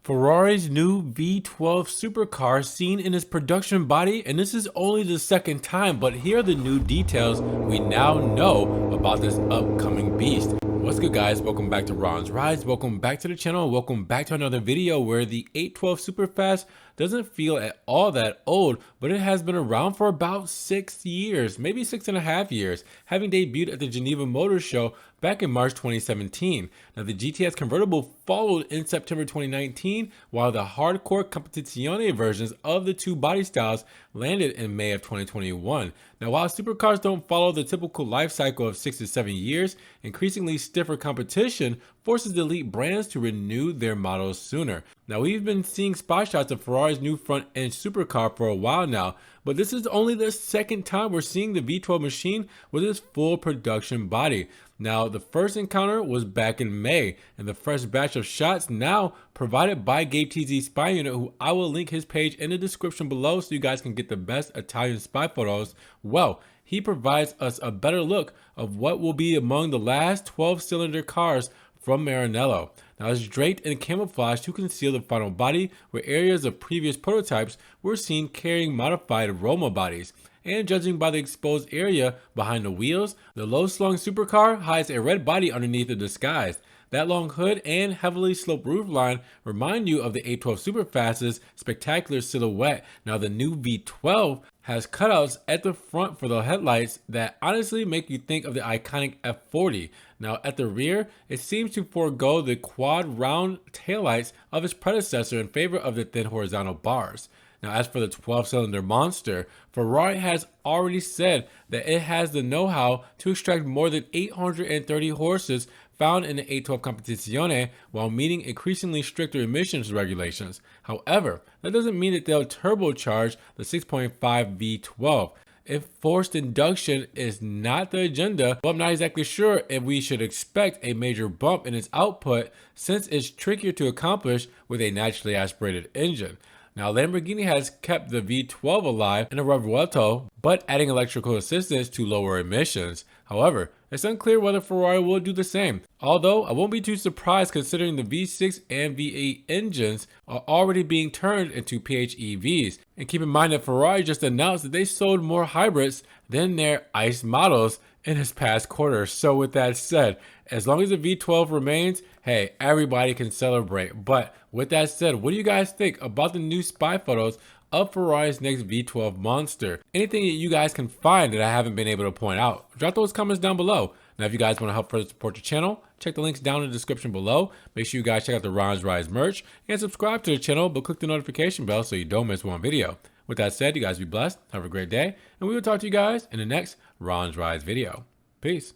Ferrari's new V12 Supercar seen in its production body, and this is only the second time, but here are the new details we now know about this upcoming beast. What's good, guys? Welcome back to Ron's Rides. Welcome back to the channel. Welcome back to another video where the 812 Superfast doesn't feel at all that old, but it has been around for about 6 years, maybe 6.5 years, having debuted at the Geneva Motor Show back in March 2017. Now, the GTS convertible followed in September 2019, while the hardcore Competizione versions of the two body styles landed in May of 2021. Now, while supercars don't follow the typical life cycle of 6 to 7 years, increasingly stiffer competition forces the elite brands to renew their models sooner. Now, we've been seeing spot shots of Ferrari's new front-end supercar for a while now, but this is only the second time we're seeing the V12 machine with its full production body. Now, the first encounter was back in May, and the fresh batch of shots now provided by Gabe TZ Spy Unit, who I will link his page in the description below so you guys can get the best Italian spy photos. Well, he provides us a better look of what will be among the last 12-cylinder cars from Maranello. Now, it's draped in camouflage to conceal the final body, where areas of previous prototypes were seen carrying modified Roma bodies. And judging by the exposed area behind the wheels, the low-slung supercar hides a red body underneath the disguise. That long hood and heavily sloped roofline remind you of the 812 Superfast's spectacular silhouette. Now, the new V12 has cutouts at the front for the headlights that honestly make you think of the iconic F40. Now, at the rear, it seems to forego the quad round taillights of its predecessor in favor of the thin horizontal bars. Now, as for the 12-cylinder monster, Ferrari has already said that it has the know-how to extract more than 830 horses found in the 812 Competizione while meeting increasingly stricter emissions regulations. However, that doesn't mean that they'll turbocharge the 6.5 V12. If forced induction is not the agenda, well, I'm not exactly sure if we should expect a major bump in its output, since it's trickier to accomplish with a naturally aspirated engine. Now, Lamborghini has kept the V12 alive in a Revuelto, but adding electrical assistance to lower emissions. However, it's unclear whether Ferrari will do the same, although I won't be too surprised considering the V6 and V8 engines are already being turned into PHEVs. And keep in mind that Ferrari just announced that they sold more hybrids than their ICE models in this past quarter. So with that said, as long as the V12 remains, hey, everybody can celebrate. But with that said, what do you guys think about the new spy photos of Ferrari's next V12 monster? Anything that you guys can find that I haven't been able to point out, drop those comments down below. Now, if you guys want to help further support the channel, check the links down in the description below. Make sure you guys check out the Ron's Rides merch and subscribe to the channel, but click the notification bell so you don't miss one video. With that said, you guys be blessed, have a great day, and we will talk to you guys in the next Ron's Rides video. Peace.